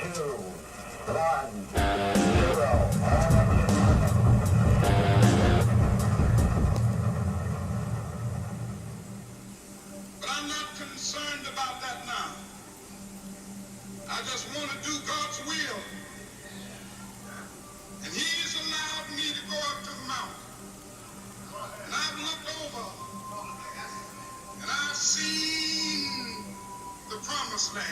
two, one, zero. But I'm not concerned about that now. I just want to do God's will. And He's allowed me to go up to the mountain. And I've looked over and I've seen the promised land.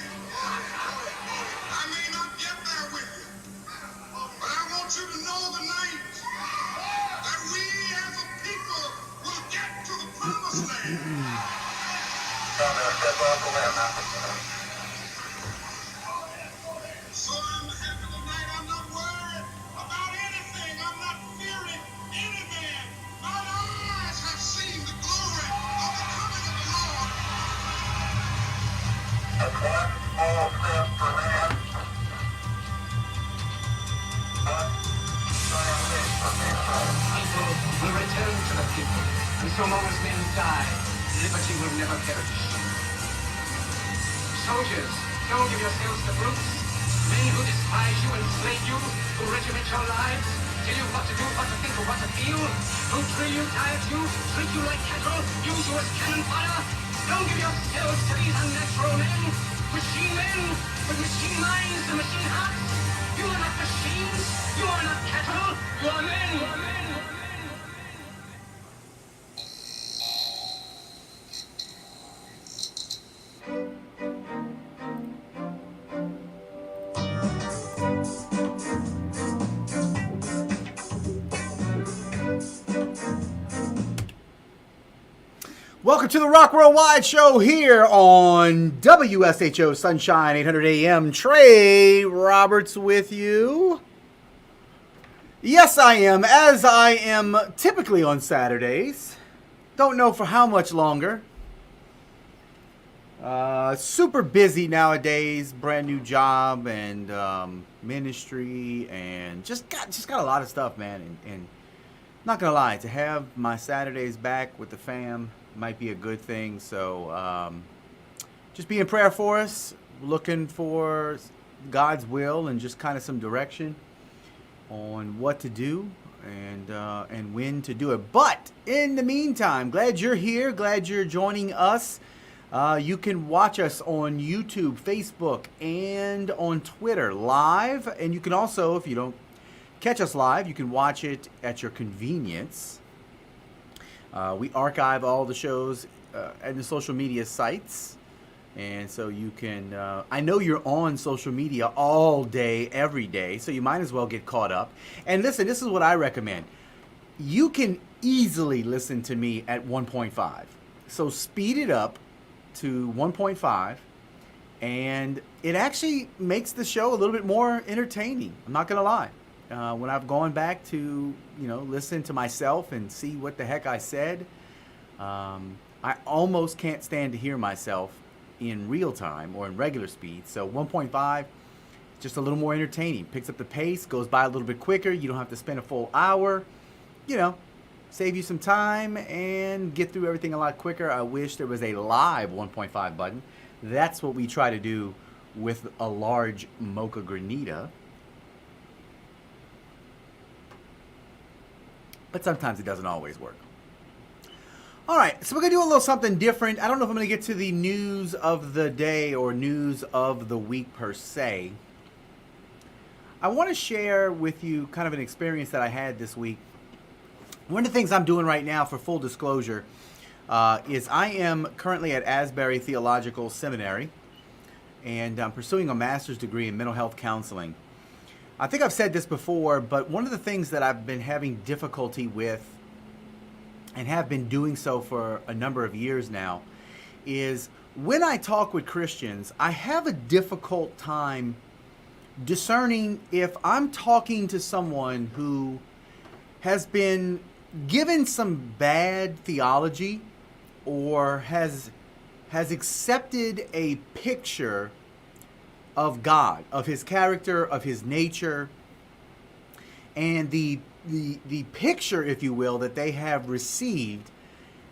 I may not get there with you, but I want you to know tonight that we as a people will get to the promised land. So I'm happy tonight. I'm not worried about anything. I'm not fearing anything. My eyes have seen the glory of the coming of the Lord. That's one small step for man, one giant leap for mankind. People will return to the people, and so long as men die, liberty will never perish. Soldiers, don't give yourselves to brutes, men who despise you and slay you, who regiment your lives, tell you what to do, what to think, or what to feel, who drill you, diet you, treat you like cattle, use you as cannon fire. Don't give yourselves to these unnatural men, machine men, with machine minds and machine hearts. You are not machines, you are not cattle, you are men, you are men, you are men. Welcome to the Rock Worldwide Show here on WSHO Sunshine 800 AM. Trey Roberts with you. Yes, I am, as I am typically on Saturdays. Don't know for how much longer. Super busy nowadays. Brand new job and ministry and just got a lot of stuff, man. And not gonna lie, to have my Saturdays back with the fam might be a good thing. So just be in prayer for us, looking for God's will and just kind of some direction on what to do and when to do it. But in the meantime, glad you're here, glad you're joining us. You can watch us on YouTube, Facebook, and on Twitter live. And you can also, if you don't catch us live, you can watch it at your convenience. We archive all the shows at the social media sites. And so you can, I know you're on social media all day, every day, so you might as well get caught up. And listen, this is what I recommend. You can easily listen to me at 1.5. So speed it up to 1.5. And it actually makes the show a little bit more entertaining. I'm not going to lie. When I've gone back to, listen to myself and see what the heck I said, I almost can't stand to hear myself in real time or in regular speed. So 1.5, just a little more entertaining. Picks up the pace, goes by a little bit quicker. You don't have to spend a full hour, save you some time and get through everything a lot quicker. I wish there was a live 1.5 button. That's what we try to do with a large mocha granita. But sometimes it doesn't always work. All right, so we're going to do a little something different. I don't know if I'm going to get to the news of the day or news of the week per se. I want to share with you kind of an experience that I had this week. One of the things I'm doing right now, for full disclosure, is I am currently at Asbury Theological Seminary, and I'm pursuing a master's degree in mental health counseling. I think I've said this before, but one of the things that I've been having difficulty with, and have been doing so for a number of years now, is when I talk with Christians, I have a difficult time discerning if I'm talking to someone who has been given some bad theology or has accepted a picture of God, of his character, of his nature, and the picture, if you will, that they have received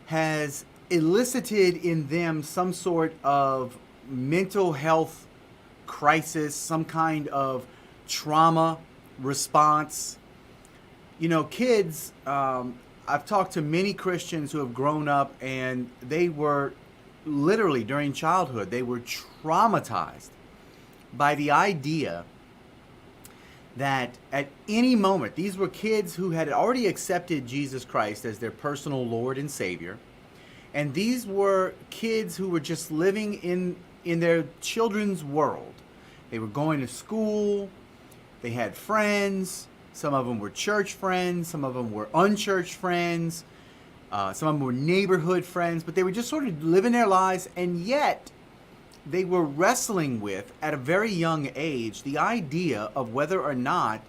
has elicited in them some sort of mental health crisis, some kind of trauma response. You know, kids, I've talked to many Christians who have grown up and they were literally during childhood, they were traumatized by the idea that at any moment, these were kids who had already accepted Jesus Christ as their personal Lord and Savior. And these were kids who were just living in their children's world. They were going to school, they had friends, some of them were church friends, some of them were unchurched friends, some of them were neighborhood friends, but they were just sort of living their lives, and yet they were wrestling with, at a very young age, the idea of whether or not,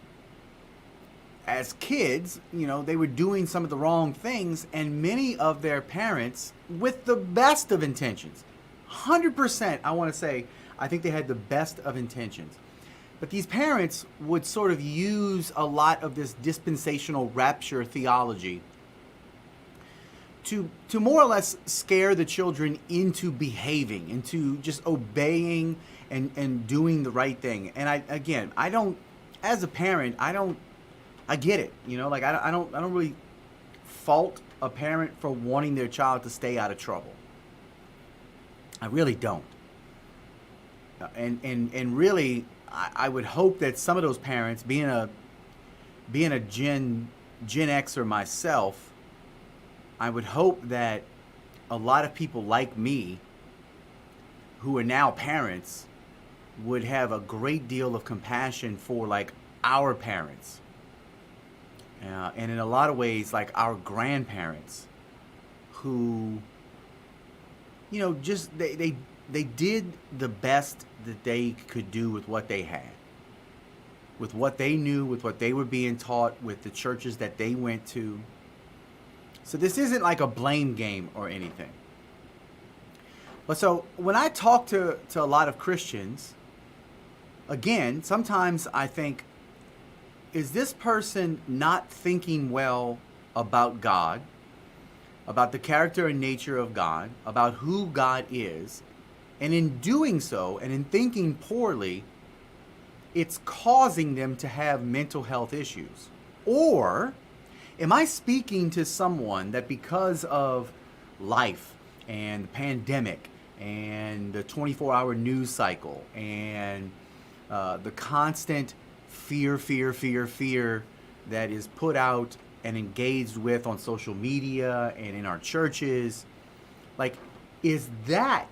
as kids, you know, they were doing some of the wrong things, and many of their parents, with the best of intentions, 100%, I want to say, I think they had the best of intentions. But these parents would sort of use a lot of this dispensational rapture theology to more or less scare the children into behaving, into just obeying and doing the right thing. And I don't, as a parent, I get it, you know, like I don't really fault a parent for wanting their child to stay out of trouble. I really don't. And really, I would hope that some of those parents, being a Gen Xer myself, I would hope that a lot of people like me who are now parents would have a great deal of compassion for like our parents. And in a lot of ways, like our grandparents who, you know, just they did the best that they could do with what they had, with what they knew, with what they were being taught, with the churches that they went to. So this isn't like a blame game or anything. But so when I talk to a lot of Christians, again, sometimes I think, is this person not thinking well about God, about the character and nature of God, about who God is? And in doing so, and in thinking poorly, it's causing them to have mental health issues. Or am I speaking to someone that because of life and the pandemic and the 24-hour news cycle and the constant fear that is put out and engaged with on social media and in our churches, like, is that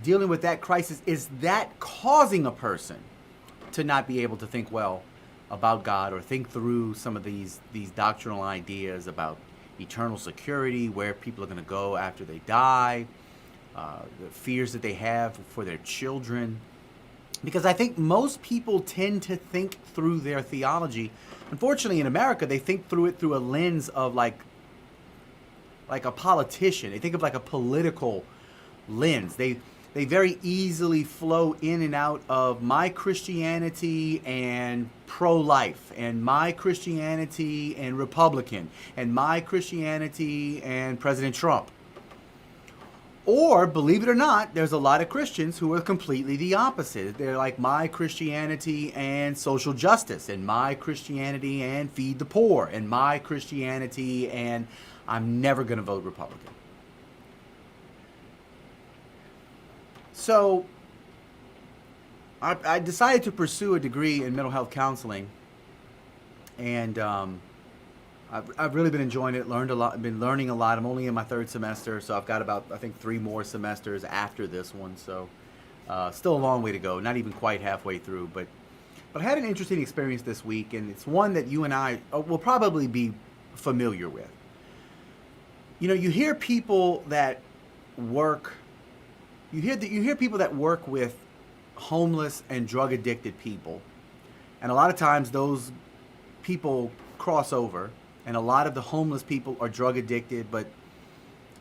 dealing with that crisis, is that causing a person to not be able to think well about God or think through some of these doctrinal ideas about eternal security, where people are going to go after they die, the fears that they have for their children? Because I think most people tend to think through their theology. Unfortunately, in America, they think through it through a lens of like a politician. They think of like a political lens. They very easily flow in and out of my Christianity and pro-life, and my Christianity and Republican, and my Christianity and President Trump. Or, believe it or not, there's a lot of Christians who are completely the opposite. They're like my Christianity and social justice, and my Christianity and feed the poor, and my Christianity and I'm never going to vote Republican. So, I decided to pursue a degree in mental health counseling, and I've really been enjoying it. Learned a lot. Been learning a lot. I'm only in my third semester, so I've got about, I think, 3 more semesters after this one. So, still a long way to go. Not even quite halfway through. But I had an interesting experience this week, and it's one that you and I will probably be familiar with. You know, you hear people that work. You hear people that work with homeless and drug addicted people, and a lot of times those people cross over. And a lot of the homeless people are drug addicted. But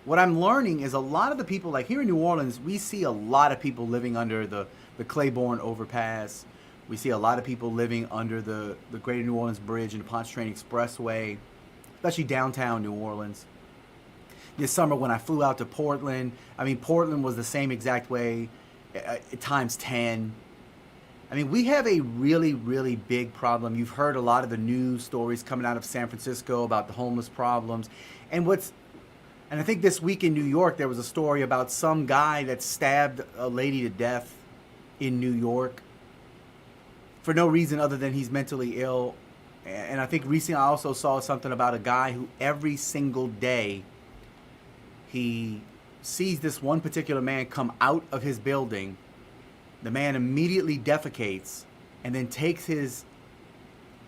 what I'm learning is a lot of the people, like here in New Orleans, we see a lot of people living under the Claiborne overpass. We see a lot of people living under the Greater New Orleans Bridge and the Pontchartrain Expressway, especially downtown New Orleans. This summer when I flew out to Portland, I mean, Portland was the same exact way. times 10. I mean, we have a really, really big problem. You've heard a lot of the news stories coming out of San Francisco about the homeless problems. And I think this week in New York, there was a story about some guy that stabbed a lady to death in New York for no reason other than he's mentally ill. And I think recently I also saw something about a guy who every single day he sees this one particular man come out of his building. The man immediately defecates and then takes his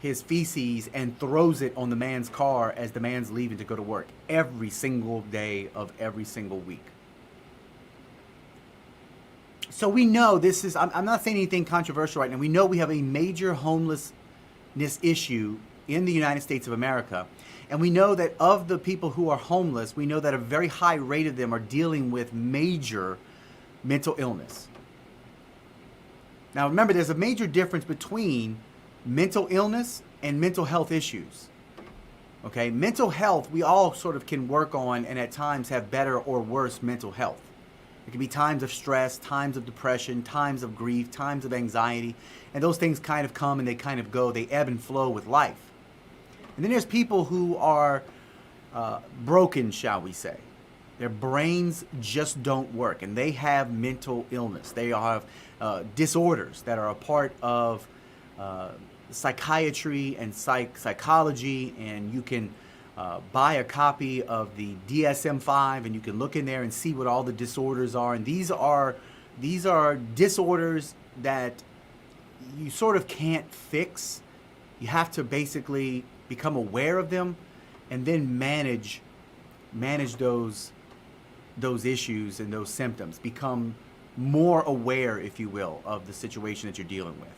feces and throws it on the man's car as the man's leaving to go to work every single day of every single week. So we know this is, I'm not saying anything controversial right now. We know we have a major homelessness issue in the United States of America. And we know that of the people who are homeless, we know that a very high rate of them are dealing with major mental illness. Now remember, there's a major difference between mental illness and mental health issues. Okay, mental health we all sort of can work on and at times have better or worse mental health. It can be times of stress, times of depression, times of grief, times of anxiety, and those things kind of come and they kind of go. They ebb and flow with life. And then there's people who are broken, shall we say. Their brains just don't work, and they have mental illness. They have disorders that are a part of psychiatry and psychology, and you can buy a copy of the DSM-5, and you can look in there and see what all the disorders are. And these are disorders that you sort of can't fix. You have to basically become aware of them and then manage those issues and those symptoms. Become more aware, if you will, of the situation that you're dealing with.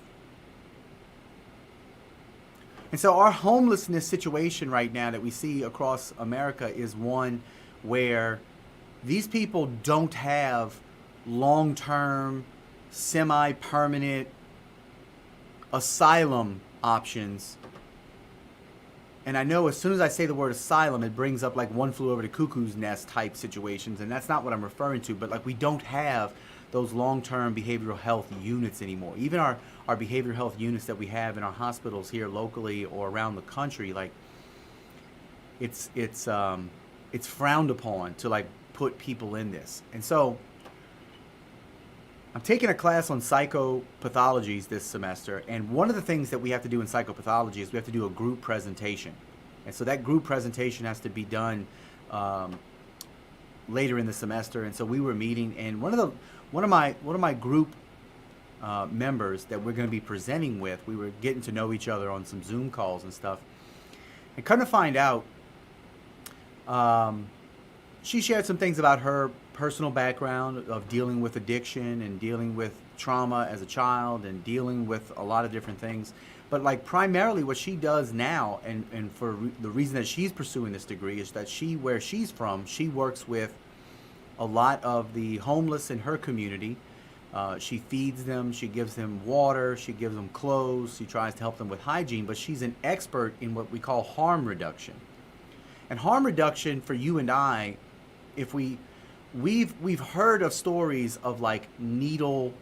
And so our homelessness situation right now that we see across America is one where these people don't have long-term, semi-permanent asylum options. And I know as soon as I say the word asylum, it brings up like One Flew Over the Cuckoo's Nest type situations, and that's not what I'm referring to, but like we don't have those long-term behavioral health units anymore. Even our behavioral health units that we have in our hospitals here locally or around the country, like it's frowned upon to like put people in this. And so I'm taking a class on psychopathologies this semester, and one of the things that we have to do in psychopathology is we have to do a group presentation. And so that group presentation has to be done later in the semester. And so we were meeting, and one of my group members that we're going to be presenting with, we were getting to know each other on some Zoom calls and stuff. And come to find out, she shared some things about her personal background of dealing with addiction and dealing with trauma as a child and dealing with a lot of different things. But like primarily what she does now, and for the reason that she's pursuing this degree, is that where she's from, she works with a lot of the homeless in her community. She feeds them, she gives them water, she gives them clothes, she tries to help them with hygiene, but she's an expert in what we call harm reduction. And harm reduction for you and I, if we've heard of stories of like needle,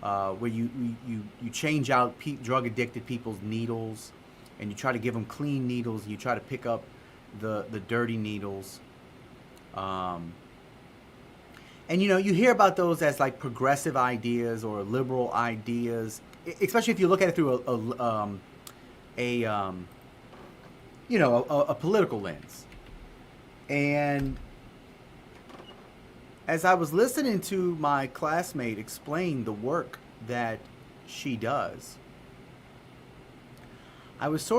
where you change out drug addicted people's needles, and you try to give them clean needles, and you try to pick up the dirty needles. And you hear about those as like progressive ideas or liberal ideas, especially if you look at it through a political lens. And as I was listening to my classmate explain the work that she does, I was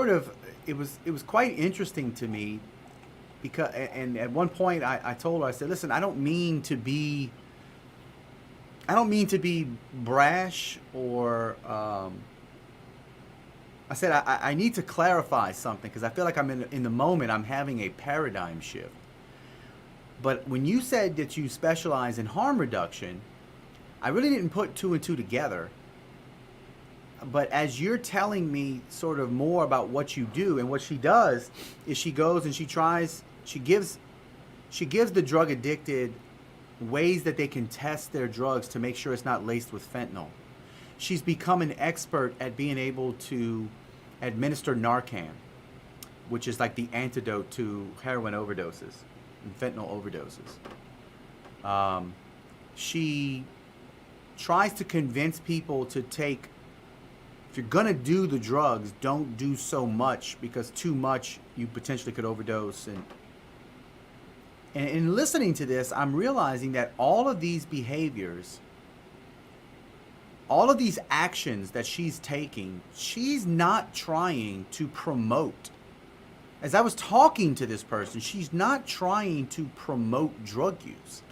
it was quite interesting to me, because, and at one point I told her, I said, listen, I don't mean to be brash or, I said, I need to clarify something, because I feel like I'm in the moment, I'm having a paradigm shift. But when you said that you specialize in harm reduction, I really didn't put two and two together. But as you're telling me sort of more about what you do, and what she does is she goes and she gives the drug addicted ways that they can test their drugs to make sure it's not laced with fentanyl. She's become an expert at being able to administer Narcan, which is like the antidote to heroin overdoses and fentanyl overdoses. She tries to convince people to take, if you're going to do the drugs, don't do so much, because too much you potentially could overdose. And in listening to this, I'm realizing that all of these behaviors, all of these actions that she's taking, she's not trying to promote. As I was talking to this person, she's not trying to promote drug use.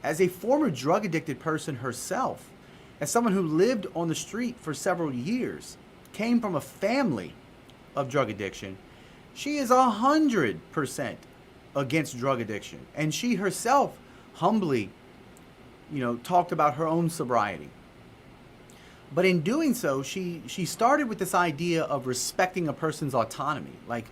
As a former drug addicted person herself, as someone who lived on the street for several years, came from a family of drug addiction, she is 100% against drug addiction. And she herself humbly, talked about her own sobriety. But in doing so, she started with this idea of respecting a person's autonomy. Like,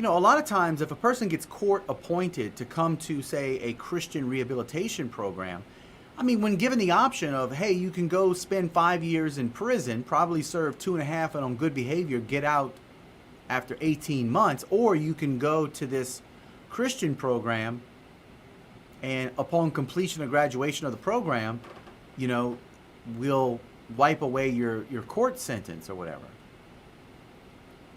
a lot of times if a person gets court appointed to come to, say, a Christian rehabilitation program, when given the option of, hey, you can go spend 5 years in prison, probably serve 2.5 and on good behavior, get out after 18 months, or you can go to this Christian program and upon completion or graduation of the program, we'll wipe away your court sentence or whatever.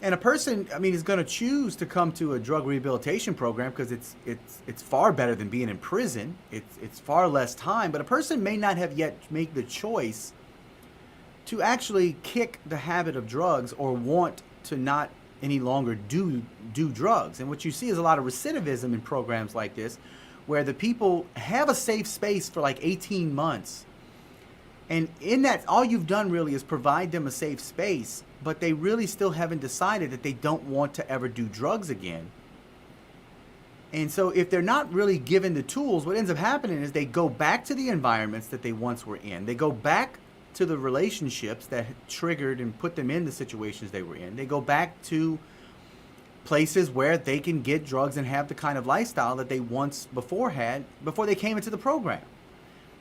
And a person, is going to choose to come to a drug rehabilitation program because it's far better than being in prison. It's far less time, but a person may not have yet made the choice to actually kick the habit of drugs or want to not any longer do drugs. And what you see is a lot of recidivism in programs like this, where the people have a safe space for like 18 months. And in that, all you've done really is provide them a safe space, but they really still haven't decided that they don't want to ever do drugs again. And so if they're not really given the tools, what ends up happening is they go back to the environments that they once were in. They go back to the relationships that triggered and put them in the situations they were in. They go back to places where they can get drugs and have the kind of lifestyle that they once before had before they came into the program.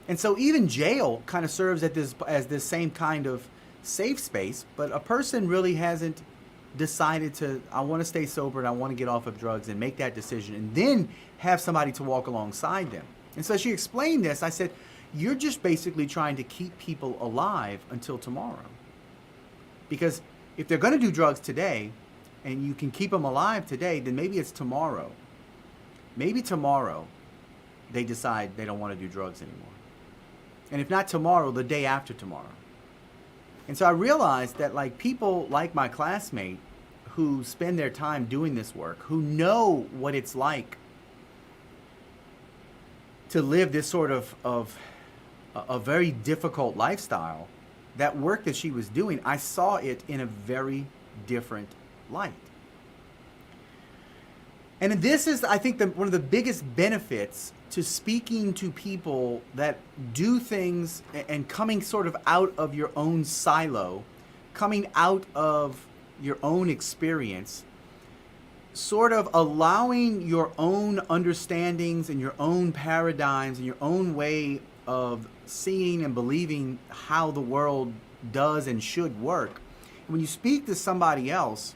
And so even jail kind of serves as this same kind of safe space, but a person really hasn't decided I want to stay sober and I want to get off of drugs and make that decision and then have somebody to walk alongside them. And so she explained this. I said, you're just basically trying to keep people alive until tomorrow. Because if they're going to do drugs today and you can keep them alive today, then maybe it's tomorrow. Maybe tomorrow they decide they don't want to do drugs anymore. And if not tomorrow, the day after tomorrow. And so I realized that people like my classmate who spend their time doing this work, who know what it's like to live this sort of a very difficult lifestyle, that work that she was doing, I saw it in a very different light. And this is, I think, one of the biggest benefits to speaking to people that do things and coming sort of out of your own silo, coming out of your own experience, sort of allowing your own understandings and your own paradigms and your own way of seeing and believing how the world does and should work. When you speak to somebody else,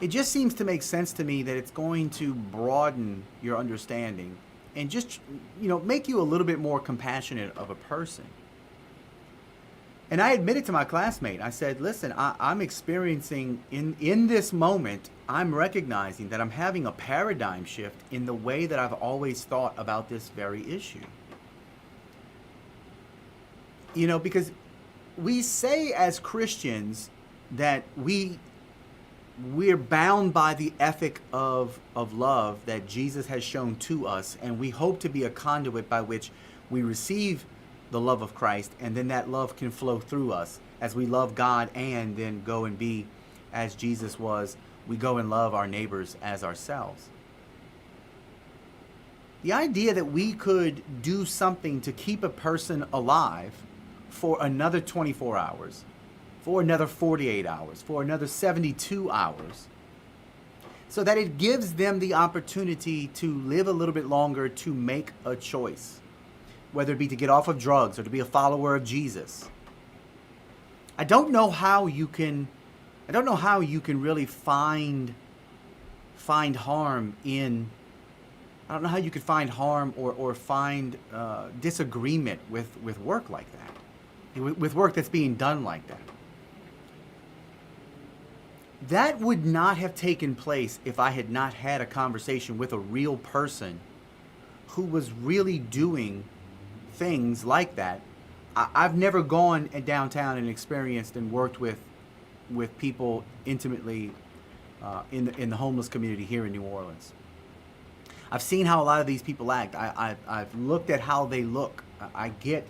it just seems to make sense to me that it's going to broaden your understanding and just, make you a little bit more compassionate of a person. And I admitted to my classmate, I said, listen, I'm experiencing in this moment, I'm recognizing that I'm having a paradigm shift in the way that I've always thought about this very issue. Because we say as Christians that we're bound by the ethic of love that Jesus has shown to us, and we hope to be a conduit by which we receive the love of Christ, and then that love can flow through us as we love God and then go and be as Jesus was. We go and love our neighbors as ourselves. The idea that we could do something to keep a person alive for another 24 hours, for another 48 hours, for another 72 hours, so that it gives them the opportunity to live a little bit longer, to make a choice, whether it be to get off of drugs or to be a follower of Jesus. I don't know how you can really find harm in. I don't know how you could find harm or find disagreement with work like that, with work that's being done like that. That would not have taken place if I had not had a conversation with a real person who was really doing things like that. I've never gone downtown and experienced and worked with people intimately in the homeless community here in New Orleans. I've seen how a lot of these people act. I've looked at how they look. I get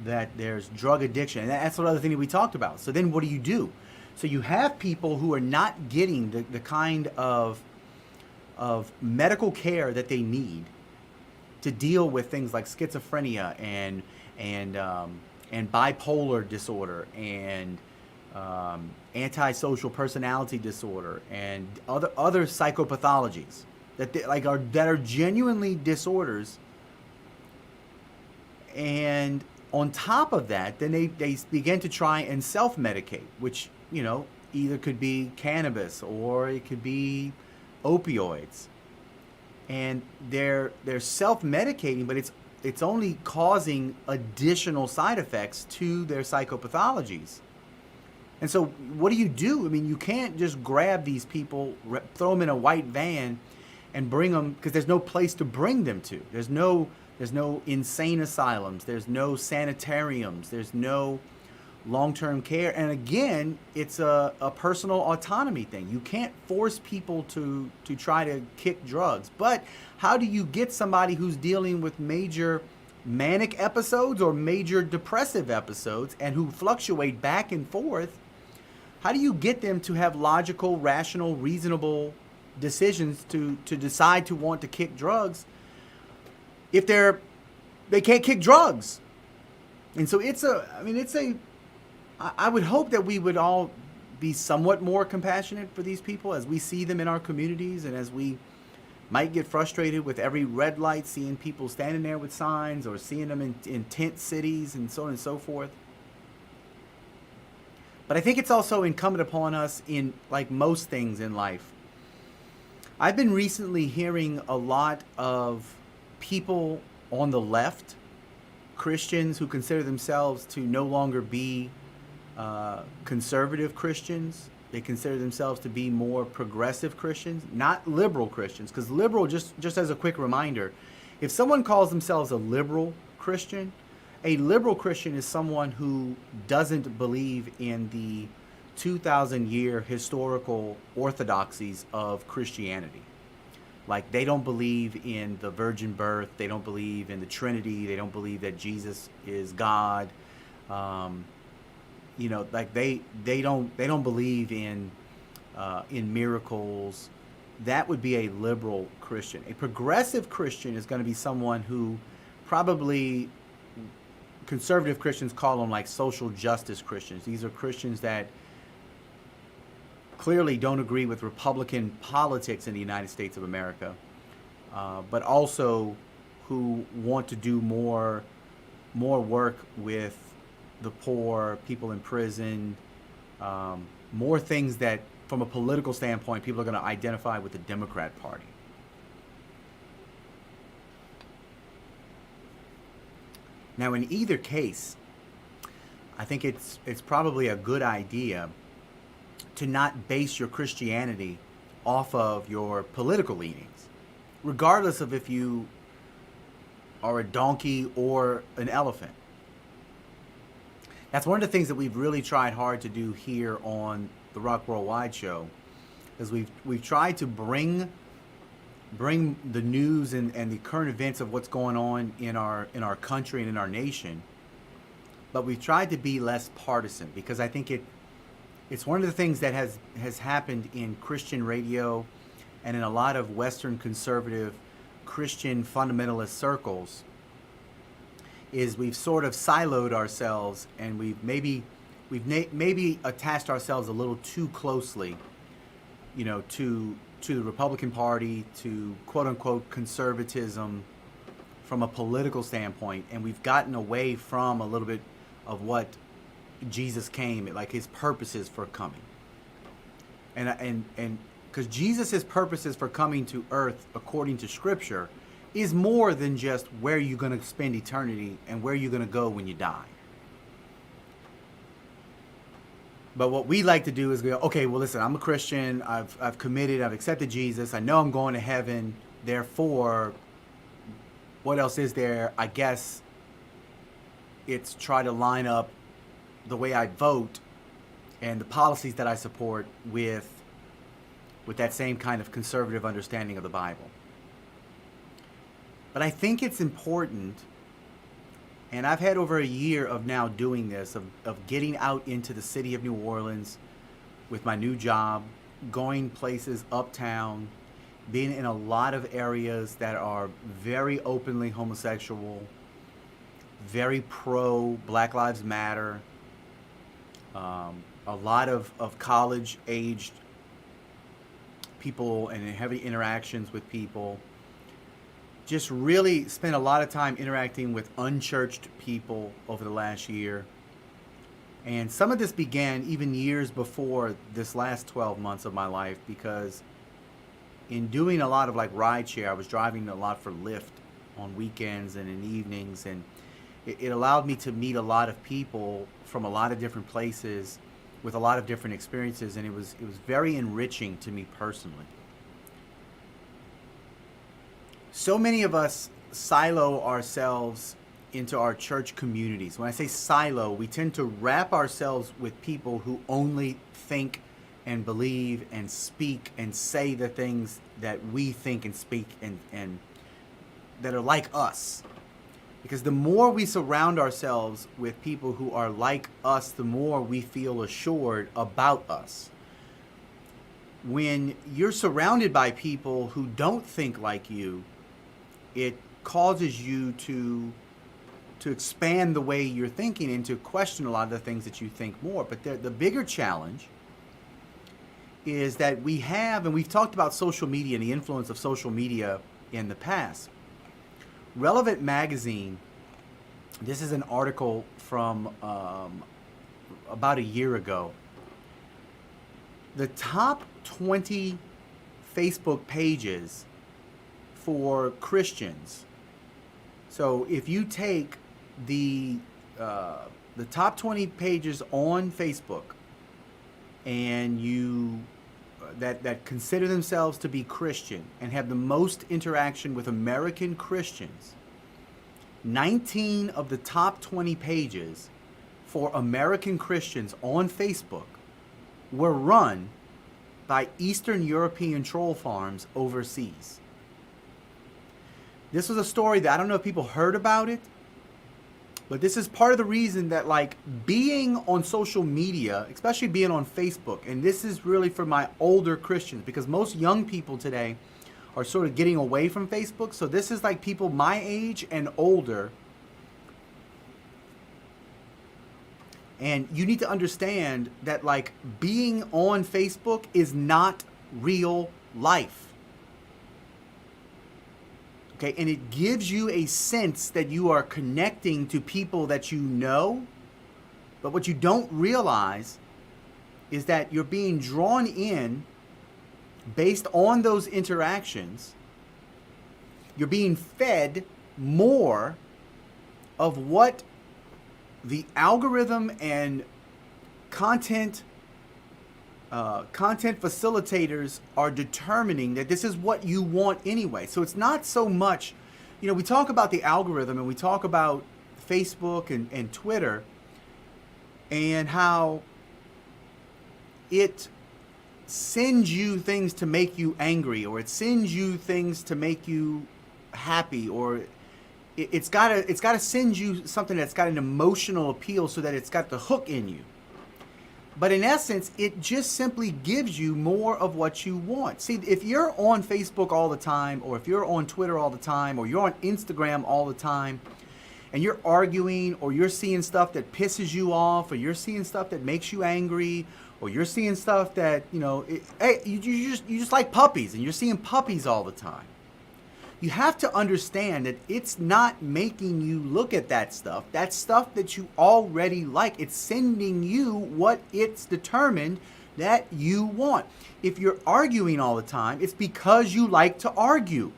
that there's drug addiction, and that's another thing that we talked about. So then what do? So you have people who are not getting the kind of medical care that they need to deal with things like schizophrenia and bipolar disorder and antisocial personality disorder and other psychopathologies that are genuinely disorders. And on top of that, then they begin to try and self-medicate, which, either could be cannabis or it could be opioids. And they're self-medicating, but it's only causing additional side effects to their psychopathologies. And so what do? I mean, you can't just grab these people, throw them in a white van and bring them, because there's no place to bring them to. There's no insane asylums. There's no sanitariums. There's no long-term care. And again, it's a personal autonomy thing. You can't force people to try to kick drugs. But how do you get somebody who's dealing with major manic episodes or major depressive episodes and who fluctuate back and forth? How do you get them to have logical, rational, reasonable decisions to decide to want to kick drugs if they can't kick drugs? And so I would hope that we would all be somewhat more compassionate for these people as we see them in our communities, and as we might get frustrated with every red light, seeing people standing there with signs, or seeing them in tent cities and so on and so forth. But I think it's also incumbent upon us, in like most things in life. I've been recently hearing a lot of people on the left, Christians who consider themselves to no longer be conservative Christians. They consider themselves to be more progressive Christians, not liberal Christians. Because liberal, just as a quick reminder, if someone calls themselves a liberal Christian is someone who doesn't believe in the 2,000-year historical orthodoxies of Christianity. Like, they don't believe in the virgin birth. They don't believe in the Trinity. They don't believe that Jesus is God. They don't believe in miracles. That would be a liberal Christian. A progressive Christian is going to be someone who probably conservative Christians call them like social justice Christians. These are Christians that clearly don't agree with Republican politics in the United States of America, but also who want to do more work with the poor, people in prison, more things that, from a political standpoint, people are going to identify with the Democrat Party. Now, in either case, I think it's probably a good idea to not base your Christianity off of your political leanings, regardless of if you are a donkey or an elephant. That's one of the things that we've really tried hard to do here on the Rock Worldwide Show, is we've tried to bring the news and the current events of what's going on in our country and in our nation, but we've tried to be less partisan, because I think it's one of the things that has happened in Christian radio and in a lot of Western conservative Christian fundamentalist circles, is we've sort of siloed ourselves, and we've maybe attached ourselves a little too closely, to to the Republican Party, to quote unquote conservatism from a political standpoint, and we've gotten away from a little bit of what Jesus came, like his purposes for coming. And because Jesus' purposes for coming to earth, according to Scripture, is more than just where you're going to spend eternity and where you're going to go when you die. But what we like to do is go, okay, well, listen, I'm a Christian. I've committed. I've accepted Jesus. I know I'm going to heaven. Therefore, what else is there? I guess it's try to line up the way I vote and the policies that I support with that same kind of conservative understanding of the Bible. But I think it's important, and I've had over a year of now doing this, of getting out into the city of New Orleans with my new job, going places uptown, being in a lot of areas that are very openly homosexual, very pro Black Lives Matter, a lot of college-aged people and heavy interactions with people. Just really spent a lot of time interacting with unchurched people over the last year. And some of this began even years before this last 12 months of my life, because in doing a lot of like rideshare, I was driving a lot for Lyft on weekends and in evenings, and it allowed me to meet a lot of people from a lot of different places with a lot of different experiences, and it was very enriching to me personally. So many of us silo ourselves into our church communities. When I say silo, we tend to wrap ourselves with people who only think and believe and speak and say the things that we think and speak and that are like us. Because the more we surround ourselves with people who are like us, the more we feel assured about us. When you're surrounded by people who don't think like you, it causes you to expand the way you're thinking and to question a lot of the things that you think more. But the bigger challenge is that we have, and we've talked about social media and the influence of social media in the past. Relevant Magazine, this is an article from about a year ago. The top 20 Facebook pages for Christians. So if you take the top 20 pages on Facebook and you that consider themselves to be Christian and have the most interaction with American Christians, 19 of the top 20 pages for American Christians on Facebook were run by Eastern European troll farms overseas. This was a story that I don't know if people heard about it, but this is part of the reason that, like, being on social media, especially being on Facebook, and this is really for my older Christians, because most young people today are sort of getting away from Facebook. So this is like people my age and older. And you need to understand that, like, being on Facebook is not real life. Okay, and it gives you a sense that you are connecting to people that you know, but what you don't realize is that you're being drawn in based on those interactions. You're being fed more of what the algorithm and content facilitators are determining that this is what you want anyway. So it's not so much, we talk about the algorithm and we talk about Facebook and Twitter and how it sends you things to make you angry, or it sends you things to make you happy, or it's got to send you something that's got an emotional appeal so that it's got the hook in you. But in essence, it just simply gives you more of what you want. See, if you're on Facebook all the time, or if you're on Twitter all the time, or you're on Instagram all the time, and you're arguing, or you're seeing stuff that pisses you off, or you're seeing stuff that makes you angry, or you're seeing stuff that, hey, you just like puppies and you're seeing puppies all the time. You have to understand that it's not making you look at that stuff. That's stuff that you already like. It's sending you what it's determined that you want. If you're arguing all the time, it's because you like to argue.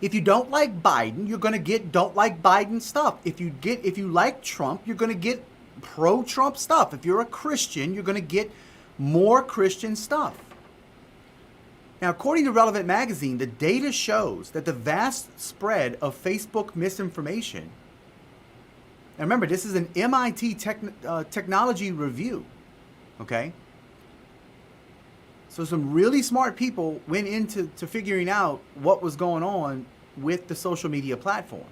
If you don't like Biden, you're going to get don't like Biden stuff. If you like Trump, you're going to get pro-Trump stuff. If you're a Christian, you're going to get more Christian stuff. Now, according to Relevant Magazine, the data shows that the vast spread of Facebook misinformation, and remember, this is an MIT technology review, okay? So some really smart people went into figuring out what was going on with the social media platform.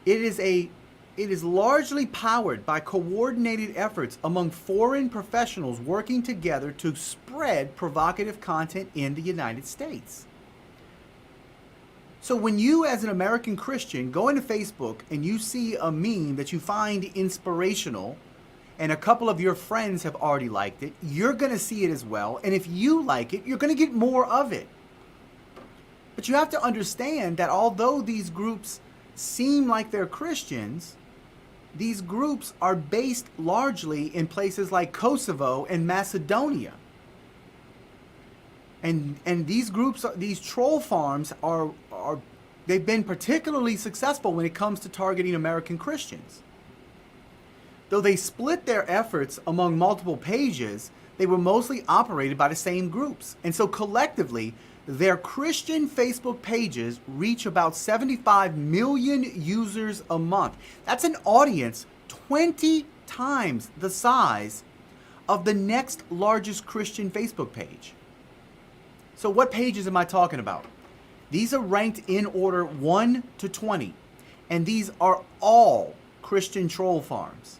It is largely powered by coordinated efforts among foreign professionals working together to spread provocative content in the United States. So when you, as an American Christian, go into Facebook and you see a meme that you find inspirational, and a couple of your friends have already liked it, you're going to see it as well. And if you like it, you're going to get more of it. But you have to understand that although these groups seem like they're Christians, these groups are based largely in places like Kosovo and Macedonia. And these groups, these troll farms they've been particularly successful when it comes to targeting American Christians. Though they split their efforts among multiple pages, they were mostly operated by the same groups. And so collectively, their Christian Facebook pages reach about 75 million users a month. That's an audience 20 times the size of the next largest Christian Facebook page. So what pages am I talking about? These are ranked in order 1 to 20, and these are all Christian troll farms.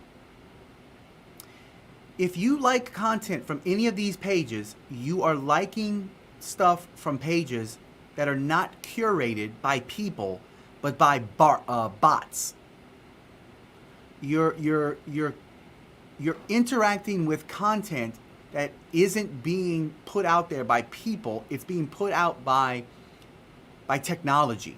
If you like content from any of these pages, you are liking stuff from pages that are not curated by people, but by bots. You're interacting with content that isn't being put out there by people. It's being put out by technology,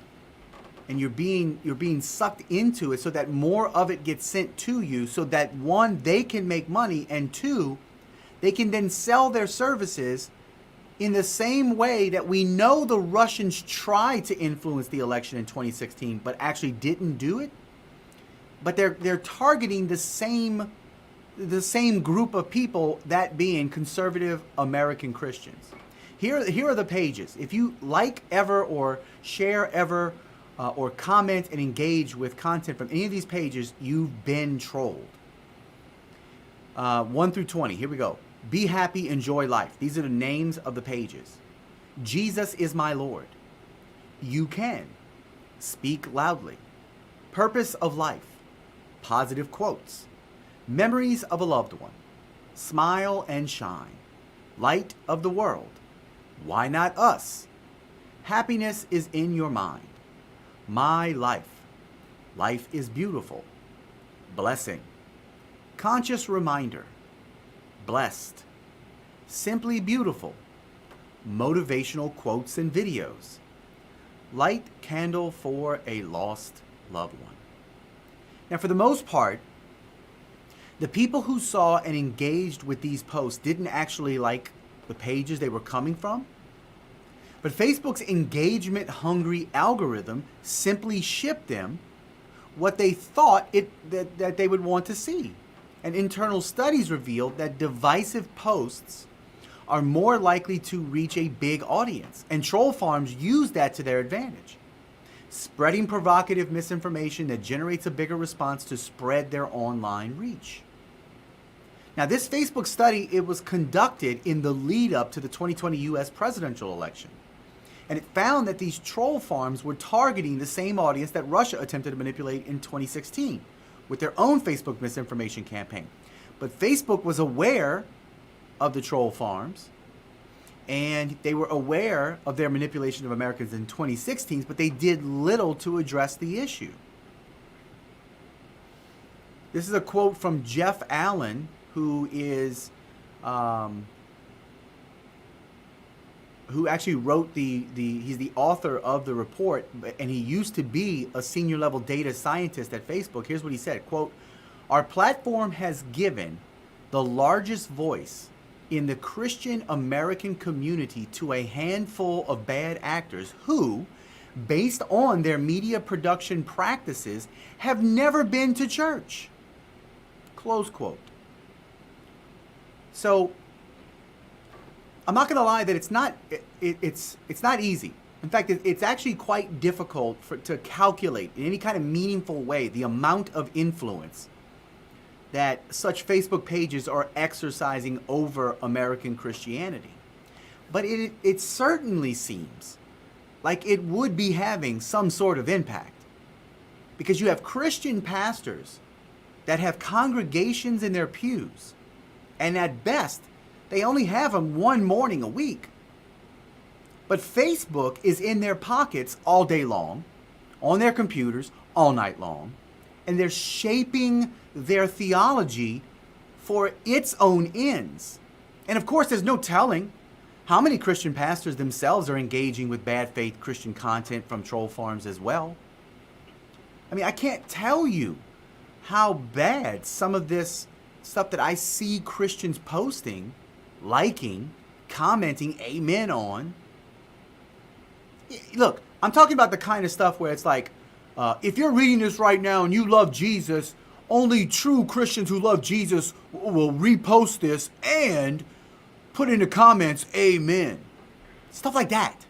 and you're being sucked into it so that more of it gets sent to you, so that one, they can make money, and two, they can then sell their services in the same way that we know the Russians tried to influence the election in 2016 but actually didn't do it. But they're targeting the same group of people, that being conservative American Christians. Here are the pages. If you like ever, or share ever, or comment and engage with content from any of these pages, you've been trolled. 1 through 20. Here we go. Be happy, enjoy life. These are the names of the pages. Jesus is my Lord. You can. Speak loudly. Purpose of life. Positive quotes. Memories of a loved one. Smile and shine. Light of the world. Why not us? Happiness is in your mind. My life. Life is beautiful. Blessing. Conscious reminder. Blessed. Simply beautiful. Motivational quotes and videos. Light candle for a lost loved one. Now, for the most part, the people who saw and engaged with these posts didn't actually like the pages they were coming from. But Facebook's engagement-hungry algorithm simply shipped them what they thought that they would want to see. And internal studies revealed that divisive posts are more likely to reach a big audience, and troll farms use that to their advantage, spreading provocative misinformation that generates a bigger response to spread their online reach. Now, this Facebook study, it was conducted in the lead up to the 2020 US presidential election. And it found that these troll farms were targeting the same audience that Russia attempted to manipulate in 2016 with their own Facebook misinformation campaign. But Facebook was aware of the troll farms, and they were aware of their manipulation of Americans in 2016, but they did little to address the issue. This is a quote from Jeff Allen, who is, who actually wrote he's the author of the report, and he used to be a senior level data scientist at Facebook. Here's what he said, quote, "Our platform has given the largest voice in the Christian American community to a handful of bad actors who, based on their media production practices, have never been to church." Close quote. So, I'm not going to lie that it's not easy. In fact, it's actually quite difficult to calculate in any kind of meaningful way the amount of influence that such Facebook pages are exercising over American Christianity. But it certainly seems like it would be having some sort of impact, because you have Christian pastors that have congregations in their pews, and at best, they only have them one morning a week. But Facebook is in their pockets all day long, on their computers all night long, and they're shaping their theology for its own ends. And of course, there's no telling how many Christian pastors themselves are engaging with bad faith Christian content from troll farms as well. I mean, I can't tell you how bad some of this stuff that I see Christians posting, liking, commenting amen on. Look, I'm talking about the kind of stuff where it's like, if you're reading this right now and you love Jesus, only true Christians who love Jesus will repost this and put in the comments, amen. Stuff like that.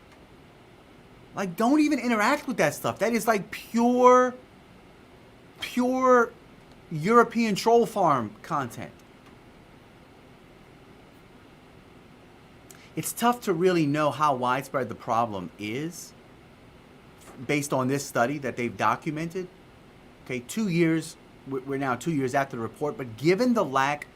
Like, don't even interact with that stuff. That is like pure European troll farm content. It's tough to really know how widespread the problem is based on this study that they've documented. Okay, 2 years, we're now 2 years after the report, but given the lack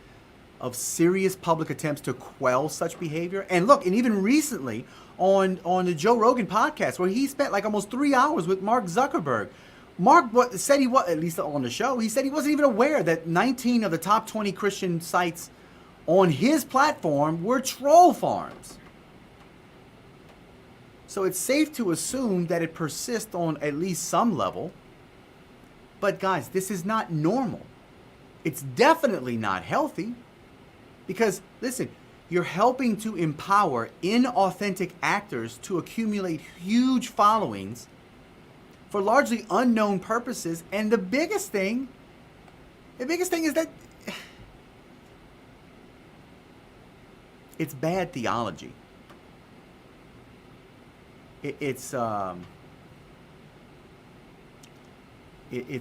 of serious public attempts to quell such behavior, and look, and even recently on the Joe Rogan podcast, where he spent like almost 3 hours with Mark Zuckerberg. Mark said he was, at least on the show, he said he wasn't even aware that 19 of the top 20 Christian sites on his platform were troll farms. So it's safe to assume that it persists on at least some level. But guys, this is not normal. It's definitely not healthy. Because, listen, you're helping to empower inauthentic actors to accumulate huge followings for largely unknown purposes. And the biggest thing is that it's bad theology. It's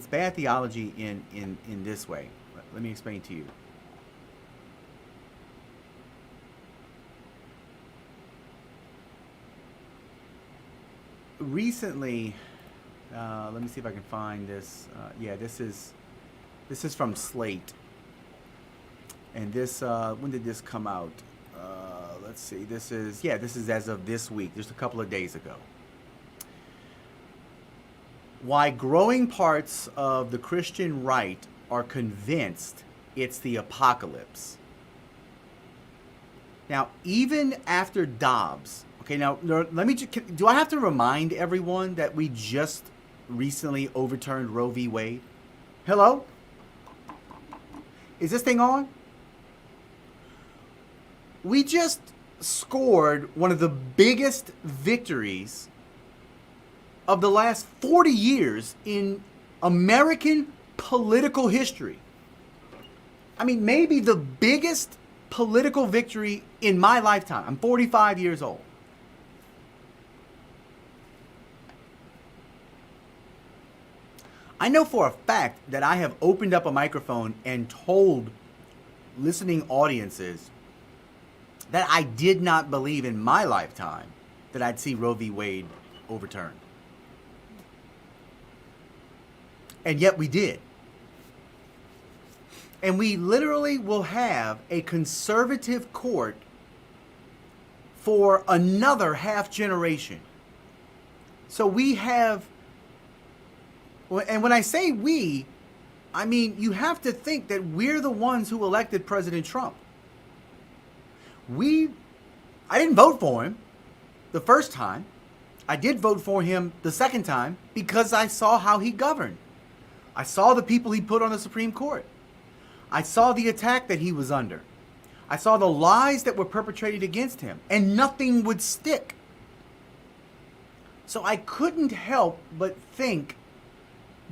bad theology in this way. Let me explain to you. Recently, let me see if I can find this. Yeah, this is from Slate, and this when did this come out? Let's see. This is as of this week, just a couple of days ago. Why growing parts of the Christian right are convinced it's the apocalypse. Now, even after Dobbs, okay, now let me just, do I have to remind everyone that we just recently overturned Roe v. Wade? Hello? Is this thing on? We just scored one of the biggest victories of the last 40 years in American political history. I mean, maybe the biggest political victory in my lifetime. I'm 45 years old. I know for a fact that I have opened up a microphone and told listening audiences that I did not believe in my lifetime that I'd see Roe v. Wade overturned. And yet we did. And we literally will have a conservative court for another half generation. So we have, and when I say we, I mean, you have to think that we're the ones who elected President Trump. I didn't vote for him the first time. I did vote for him the second time because I saw how he governed. I saw the people he put on the Supreme Court. I saw the attack that he was under. I saw the lies that were perpetrated against him, and nothing would stick. So I couldn't help but think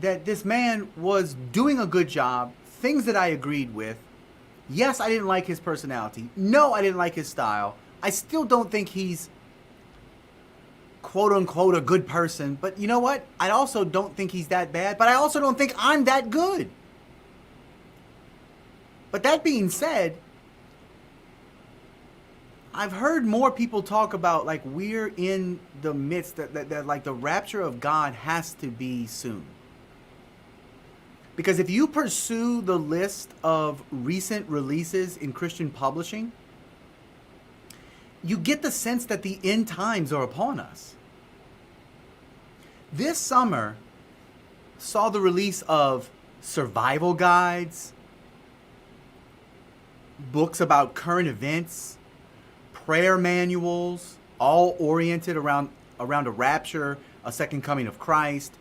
that this man was doing a good job, things that I agreed with. Yes, I didn't like his personality. No, I didn't like his style. I still don't think he's quote unquote a good person. But you know what? I also don't think he's that bad, but I also don't think I'm that good. But that being said, I've heard more people talk about like we're in the midst that like the rapture of God has to be soon. Because if you pursue the list of recent releases in Christian publishing, you get the sense that the end times are upon us. This summer saw the release of survival guides, books about current events, prayer manuals, all oriented around a rapture, a second coming of Christ,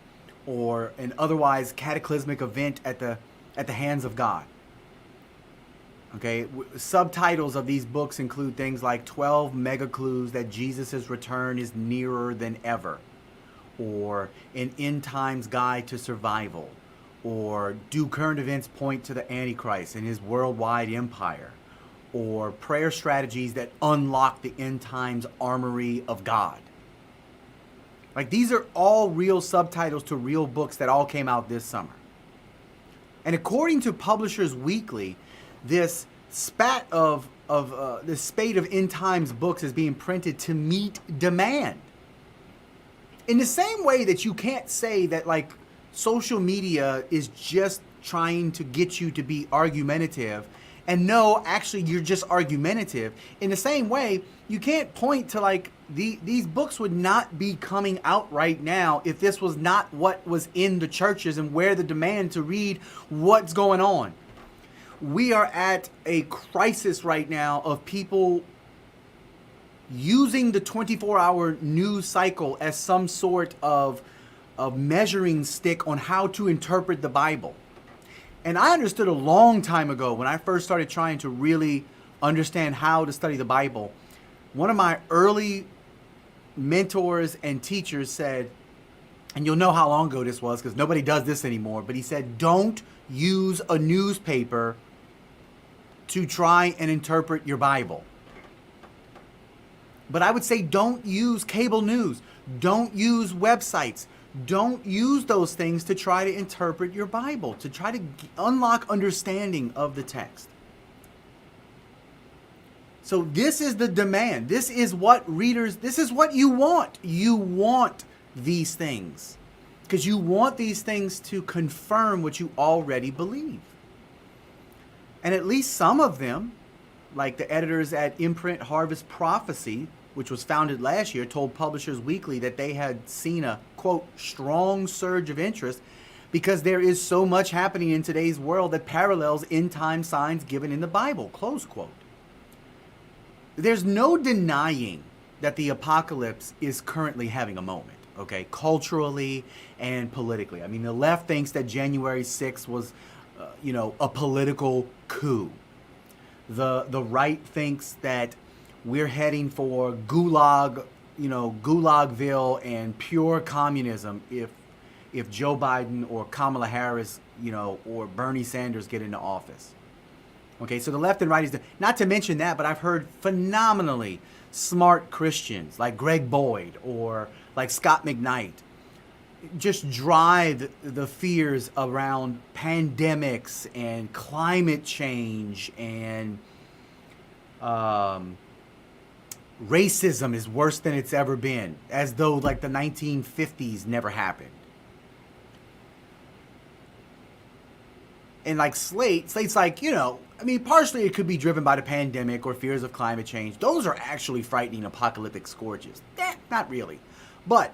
or an otherwise cataclysmic event at the hands of God. Okay, subtitles of these books include things like 12 mega clues that Jesus' return is nearer than ever, or an end times guide to survival, or do current events point to the Antichrist and his worldwide empire, or prayer strategies that unlock the end times armory of God. Like, these are all real subtitles to real books that all came out this summer. And according to Publishers Weekly, this spate of end times books is being printed to meet demand. In the same way that you can't say that like social media is just trying to get you to be argumentative, and no, actually you're just argumentative. In the same way, you can't point to like these books would not be coming out right now if this was not what was in the churches and where the demand to read what's going on. We are at a crisis right now of people using the 24-hour news cycle as some sort of measuring stick on how to interpret the Bible. And I understood a long time ago when I first started trying to really understand how to study the Bible. One of my early mentors and teachers said, and you'll know how long ago this was because nobody does this anymore, but he said, don't use a newspaper to try and interpret your Bible. But I would say don't use cable news. Don't use websites. Don't use those things to try to interpret your Bible, to try to unlock understanding of the text. So this is the demand. This is what readers, this is what you want. You want these things because you want these things to confirm what you already believe. And at least some of them, like the editors at Imprint Harvest Prophecy, which was founded last year, told Publishers Weekly that they had seen a, quote, strong surge of interest because there is so much happening in today's world that parallels end-time signs given in the Bible, close quote. There's no denying that the apocalypse is currently having a moment, okay, culturally and politically. I mean, the left thinks that January 6th was, a political coup. The right thinks that we're heading for Gulagville and pure communism if Joe Biden or Kamala Harris, or Bernie Sanders get into office. Okay, so the left and right is not to mention that, but I've heard phenomenally smart Christians like Greg Boyd or like Scott McKnight just drive the fears around pandemics and climate change and racism is worse than it's ever been, as though like the 1950s never happened. And like Slate's like, partially it could be driven by the pandemic or fears of climate change. Those are actually frightening apocalyptic scourges. Not really. But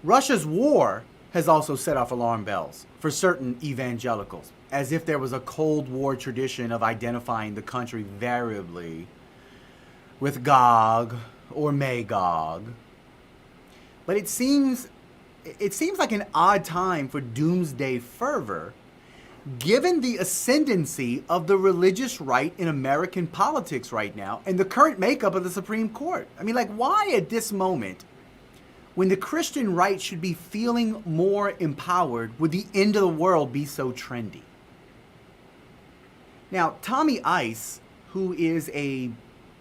Russia's war has also set off alarm bells for certain evangelicals. as if there was a Cold War tradition of identifying the country variably with Gog or Magog. But it seems like an odd time for doomsday fervor, given the ascendancy of the religious right in American politics right now and the current makeup of the Supreme Court. I mean, like, why at this moment, when the Christian right should be feeling more empowered, would the end of the world be so trendy? Now, Tommy Ice, who is a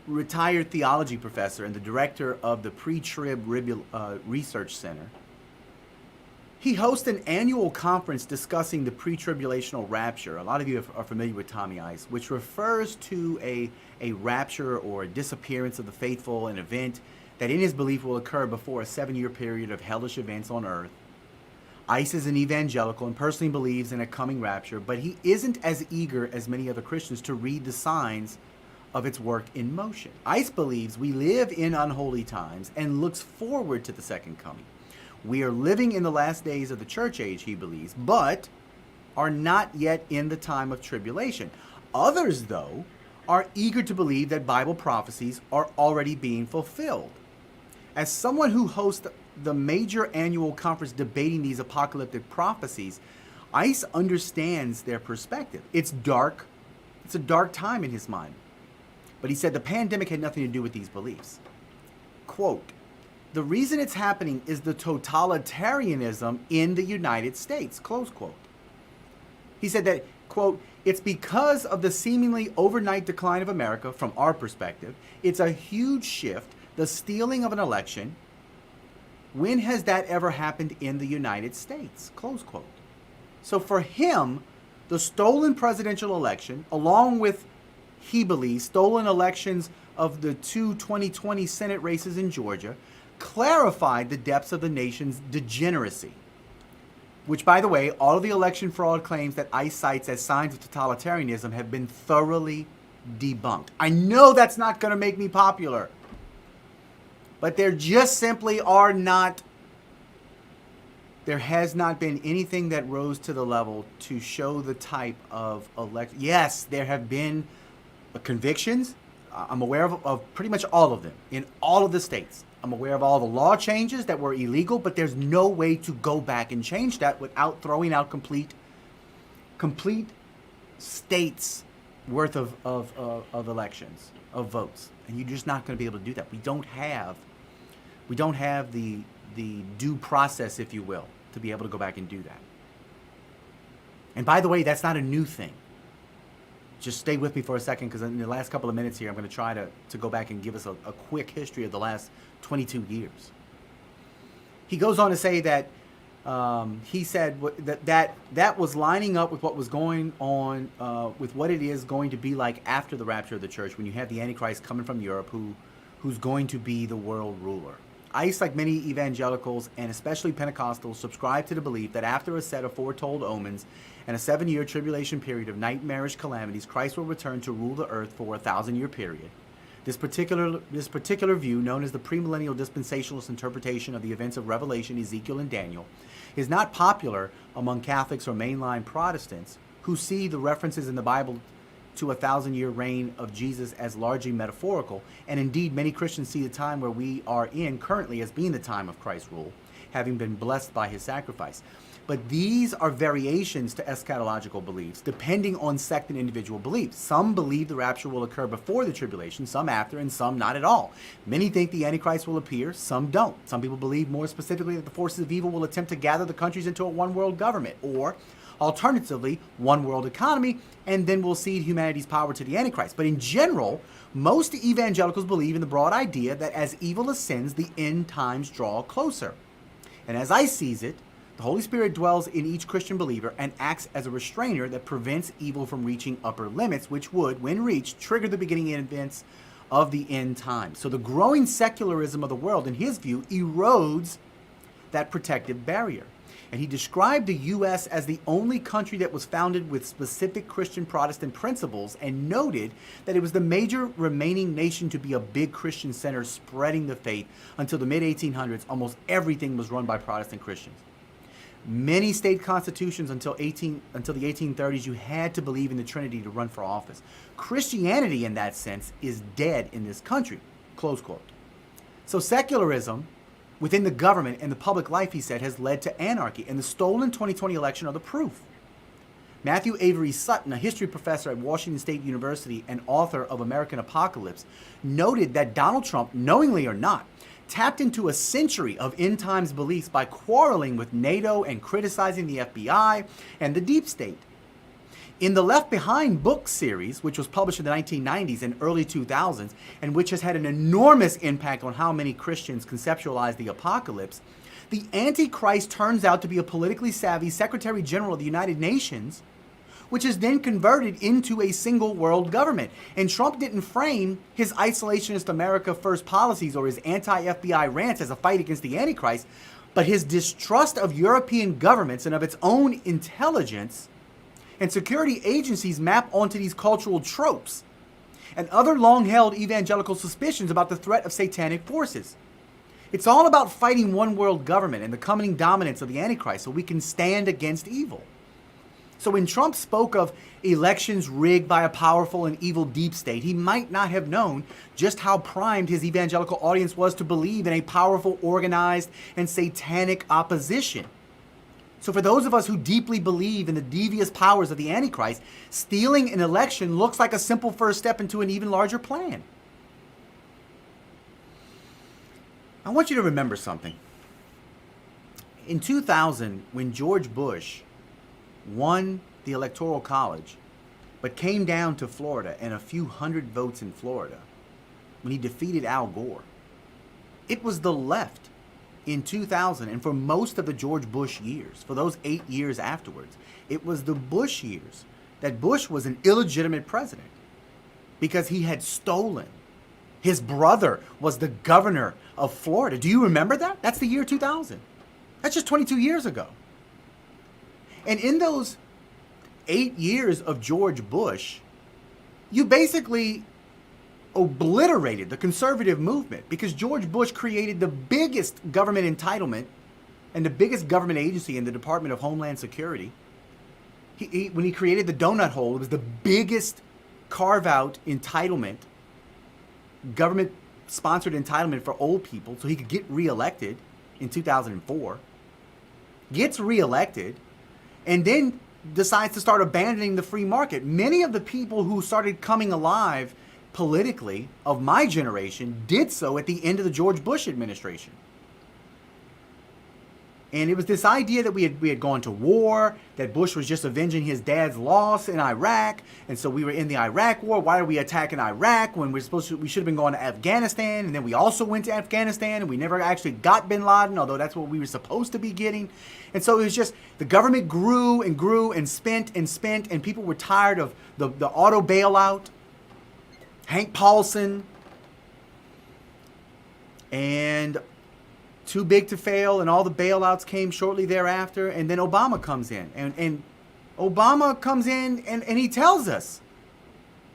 retired theology professor and the director of the Pre-Trib Research Center, he hosts an annual conference discussing the pre-tribulational rapture. A lot of you are familiar with Tommy Ice, which refers to a rapture or a disappearance of the faithful, an event that in his belief will occur before a 7-year period of hellish events on earth. Ice is an evangelical and personally believes in a coming rapture, but he isn't as eager as many other Christians to read the signs of its work in motion. Ice believes we live in unholy times and looks forward to the second coming. We are living in the last days of the church age, he believes, but are not yet in the time of tribulation. Others, though, are eager to believe that Bible prophecies are already being fulfilled. As someone who hosts the major annual conference debating these apocalyptic prophecies, Ice understands their perspective. It's dark. It's a dark time in his mind. But he said the pandemic had nothing to do with these beliefs. Quote, "The reason it's happening is the totalitarianism in the United States," close quote. He said that, quote, "It's because of the seemingly overnight decline of America from our perspective. It's a huge shift, the stealing of an election. When has that ever happened in the United States?" Close quote. So for him, the stolen presidential election, along with, he believes, stolen elections of the two 2020 Senate races in Georgia, clarified the depths of the nation's degeneracy. Which, by the way, all of the election fraud claims that ICE cites as signs of totalitarianism have been thoroughly debunked. I know that's not going to make me popular, but there just simply are not. There has not been anything that rose to the level to show the type of election. Yes, there have been convictions. I'm aware of pretty much all of them in all of the states. I'm aware of all the law changes that were illegal, but there's no way to go back and change that without throwing out complete states worth of elections, of votes. And you're just not going to be able to do that. We don't have the due process, if you will, to be able to go back and do that. And by the way, that's not a new thing. Just stay with me for a second, because in the last couple of minutes here, I'm going to try to go back and give us a quick history of the last 22 years. He goes on to say that he said that was lining up with what was going on, with what it is going to be like after the rapture of the church, when you have the Antichrist coming from Europe, who's going to be the world ruler. ICE, like many evangelicals and especially Pentecostals, subscribe to the belief that after a set of foretold omens and a 7-year tribulation period of nightmarish calamities, Christ will return to rule the earth for a 1,000-year period. This particular view, known as the premillennial dispensationalist interpretation of the events of Revelation, Ezekiel, and Daniel, is not popular among Catholics or mainline Protestants who see the references in the Bible to a 1,000-year reign of Jesus as largely metaphorical, and indeed many Christians see the time where we are in currently as being the time of Christ's rule, having been blessed by his sacrifice. But these are variations to eschatological beliefs, depending on sect and individual beliefs. Some believe the rapture will occur before the tribulation, some after, and some not at all. Many think the Antichrist will appear, some don't. Some people believe more specifically that the forces of evil will attempt to gather the countries into a one-world government, or alternatively, one world economy, and then we'll cede humanity's power to the Antichrist. But in general, most evangelicals believe in the broad idea that as evil ascends, the end times draw closer. And as I sees it, the Holy Spirit dwells in each Christian believer and acts as a restrainer that prevents evil from reaching upper limits, which would, when reached, trigger the beginning events of the end times. So the growing secularism of the world, in his view, erodes that protective barrier. And he described the U.S. as the only country that was founded with specific Christian Protestant principles, and noted that it was the major remaining nation to be a big Christian center spreading the faith. Until the mid-1800s, almost everything was run by Protestant Christians. Many state constitutions until the 1830s, you had to believe in the Trinity to run for office. Christianity, in that sense, is dead in this country, close quote. So secularism within the government and the public life, he said, has led to anarchy, and the stolen 2020 election are the proof. Matthew Avery Sutton, a history professor at Washington State University and author of American Apocalypse, noted that Donald Trump, knowingly or not, tapped into a century of end times beliefs by quarreling with NATO and criticizing the FBI and the deep state. In the Left Behind book series, which was published in the 1990s and early 2000s, and which has had an enormous impact on how many Christians conceptualize the apocalypse, the Antichrist turns out to be a politically savvy Secretary General of the United Nations, which is then converted into a single world government. And Trump didn't frame his isolationist America First policies or his anti-FBI rants as a fight against the Antichrist, but his distrust of European governments and of its own intelligence and security agencies map onto these cultural tropes and other long-held evangelical suspicions about the threat of satanic forces. It's all about fighting one world government and the coming dominance of the Antichrist so we can stand against evil. So when Trump spoke of elections rigged by a powerful and evil deep state, he might not have known just how primed his evangelical audience was to believe in a powerful, organized, and satanic opposition. So for those of us who deeply believe in the devious powers of the Antichrist, stealing an election looks like a simple first step into an even larger plan. I want you to remember something. In 2000, when George Bush won the Electoral College, but came down to Florida and a few hundred votes in Florida, when he defeated Al Gore, it was the left in 2000, and for most of the George Bush years, for those 8 years afterwards, it was the Bush years that Bush was an illegitimate president because he had stolen. His brother was the governor of Florida. Do you remember that? That's the year 2000. That's just 22 years ago. And in those 8 years of George Bush, you basically obliterated the conservative movement because George Bush created the biggest government entitlement and the biggest government agency in the Department of Homeland Security. When he created the donut hole, it was the biggest carve-out entitlement, government-sponsored entitlement for old people so he could get reelected in 2004. Gets reelected and then decides to start abandoning the free market. Many of the people who started coming alive politically of my generation did so at the end of the George Bush administration. And it was this idea that we had gone to war, that Bush was just avenging his dad's loss in Iraq, and so we were in the Iraq war. Why are we attacking Iraq when we should have been going to Afghanistan? And then we also went to Afghanistan, and we never actually got bin Laden, although that's what we were supposed to be getting. And so it was just, the government grew and grew and spent, and people were tired of the auto bailout, Hank Paulson, and Too Big to Fail, and all the bailouts came shortly thereafter, and then Obama comes in. And Obama comes in and he tells us,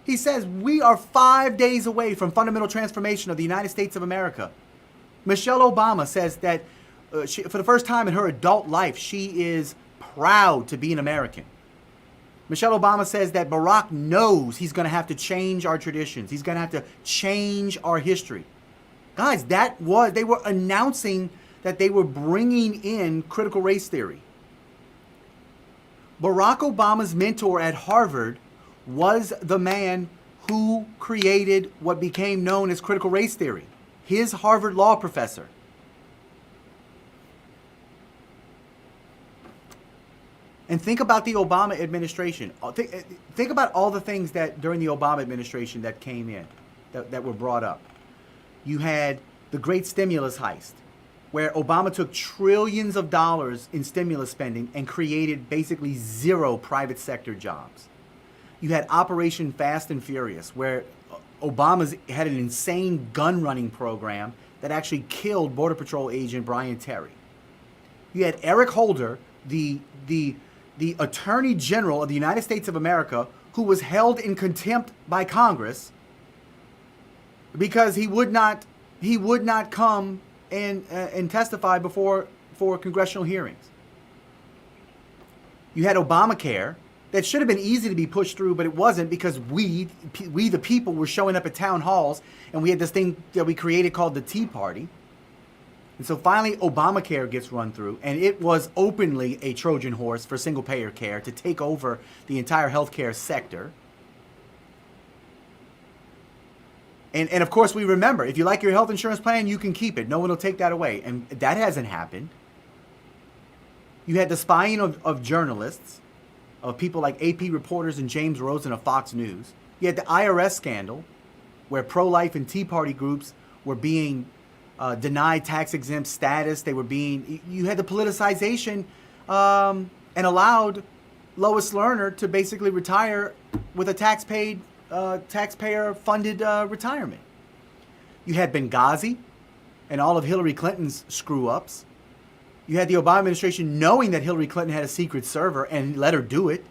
he says, we are 5 days away from fundamental transformation of the United States of America. Michelle Obama says that for the first time in her adult life, she is proud to be an American. Michelle Obama says that Barack knows he's going to have to change our traditions. He's going to have to change our history. Guys, they were announcing that they were bringing in critical race theory. Barack Obama's mentor at Harvard was the man who created what became known as critical race theory, his Harvard law professor. And think about the Obama administration. Think about all the things that during the Obama administration that came in, that were brought up. You had the great stimulus heist, where Obama took trillions of dollars in stimulus spending and created basically zero private sector jobs. You had Operation Fast and Furious, where Obama had an insane gun running program that actually killed Border Patrol agent Brian Terry. You had Eric Holder, the Attorney General of the United States of America, who was held in contempt by Congress because he would not come and testify for congressional hearings. You had Obamacare that should have been easy to be pushed through, but it wasn't because we the people were showing up at town halls, and we had this thing that we created called the Tea Party. And so finally Obamacare gets run through, and it was openly a Trojan horse for single-payer care to take over the entire healthcare sector. And of course, we remember, if you like your health insurance plan, you can keep it. No one will take that away. And that hasn't happened. You had the spying of journalists, of people like AP reporters and James Rosen of Fox News. You had the IRS scandal, where pro-life and Tea Party groups were being denied tax-exempt status. They were being... You had the politicization and allowed Lois Lerner to basically retire with a taxpayer-funded retirement. You had Benghazi and all of Hillary Clinton's screw-ups. You had the Obama administration knowing that Hillary Clinton had a secret server and let her do it.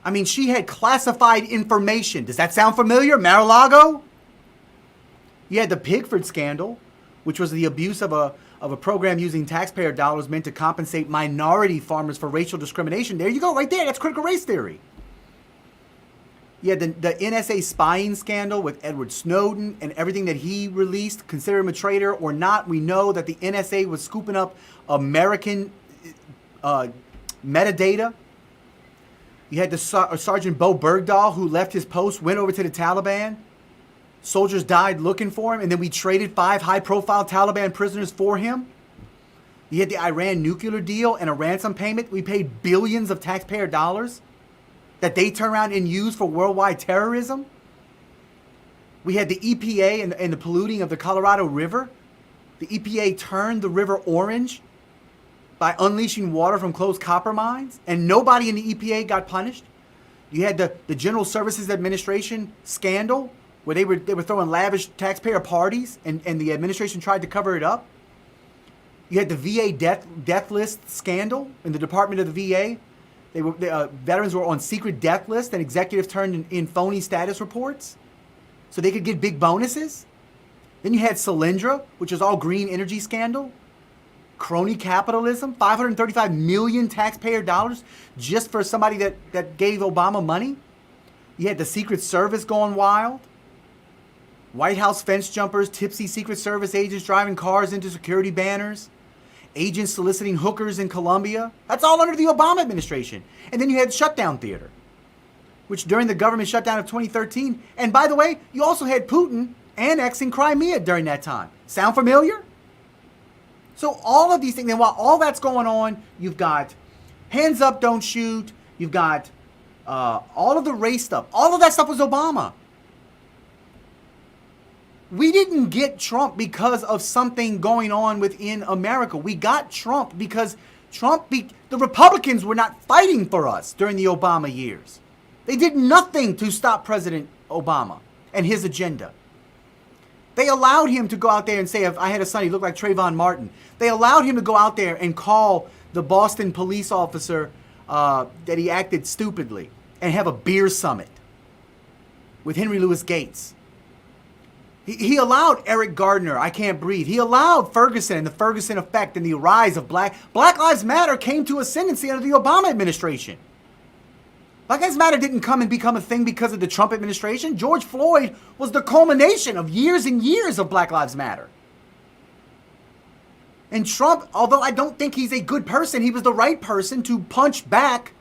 I mean, she had classified information. Does that sound familiar? Mar-a-Lago? You had the Pigford scandal, which was the abuse of a program using taxpayer dollars meant to compensate minority farmers for racial discrimination. There you go, right there. That's critical race theory. You had the NSA spying scandal with Edward Snowden and everything that he released. Consider him a traitor or not, we know that the NSA was scooping up American metadata. You had the Sergeant Bo Bergdahl, who left his post, went over to the Taliban. Soldiers died looking for him, and then we traded 5 high-profile Taliban prisoners for him. You had the Iran nuclear deal and a ransom payment. We paid billions of taxpayer dollars that they turn around and use for worldwide terrorism. We had the EPA and the polluting of the Colorado River. The EPA turned the river orange by unleashing water from closed copper mines, and nobody in the EPA got punished. You had the General Services Administration scandal, where they were throwing lavish taxpayer parties, and the administration tried to cover it up. You had the VA death list scandal in the Department of the VA. Veterans were on secret death lists, and executives turned in phony status reports so they could get big bonuses. Then you had Solyndra, which was all green energy scandal. Crony capitalism, $535 million taxpayer dollars just for somebody that gave Obama money. You had the Secret Service going wild. White House fence jumpers, tipsy Secret Service agents driving cars into security banners. Agents soliciting hookers in Colombia. That's all under the Obama administration. And then you had shutdown theater, which during the government shutdown of 2013, and by the way, you also had Putin annexing Crimea during that time. Sound familiar? So all of these things, and while all that's going on, you've got hands up, don't shoot. You've got all of the race stuff. All of that stuff was Obama. We didn't get Trump because of something going on within America. We got Trump because the Republicans were not fighting for us during the Obama years. They did nothing to stop President Obama and his agenda. They allowed him to go out there and say, if I had a son, he looked like Trayvon Martin. They allowed him to go out there and call the Boston police officer that he acted stupidly and have a beer summit with Henry Louis Gates. He allowed Eric Gardner, I Can't Breathe. He allowed Ferguson and the Ferguson Effect and the rise of Black Lives Matter came to ascendancy under the Obama administration. Black Lives Matter didn't come and become a thing because of the Trump administration. George Floyd was the culmination of years and years of Black Lives Matter. And Trump, although I don't think he's a good person, he was the right person to punch back,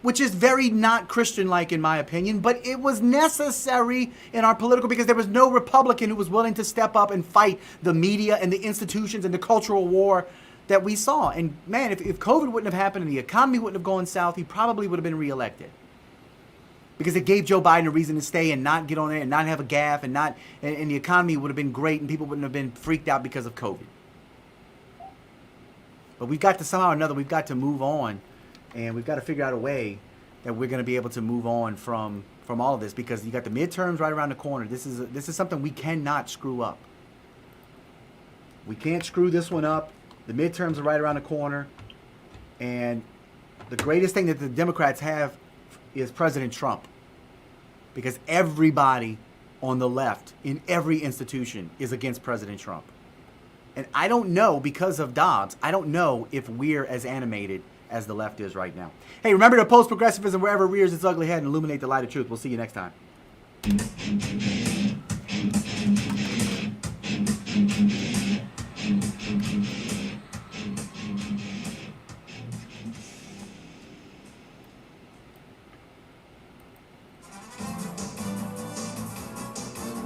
which is very not Christian-like in my opinion, but it was necessary in our political because there was no Republican who was willing to step up and fight the media and the institutions and the cultural war that we saw. And man, if COVID wouldn't have happened and the economy wouldn't have gone south, he probably would have been reelected. Because it gave Joe Biden a reason to stay and not get on there and not have a gaffe and the economy would have been great and people wouldn't have been freaked out because of COVID. But we've got to somehow or another, we've got to move on. And we've got to figure out a way that we're going to be able to move on from all of this, because you got the midterms right around the corner. This is something we cannot screw up. We can't screw this one up. The midterms are right around the corner. And the greatest thing that the Democrats have is President Trump. Because everybody on the left in every institution is against President Trump. And I don't know, because of Dobbs, I don't know if we're as animated as the left is right now. Hey, remember to oppose progressivism wherever it rears its ugly head and illuminate the light of truth. We'll see you next time.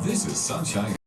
This is Sunshine.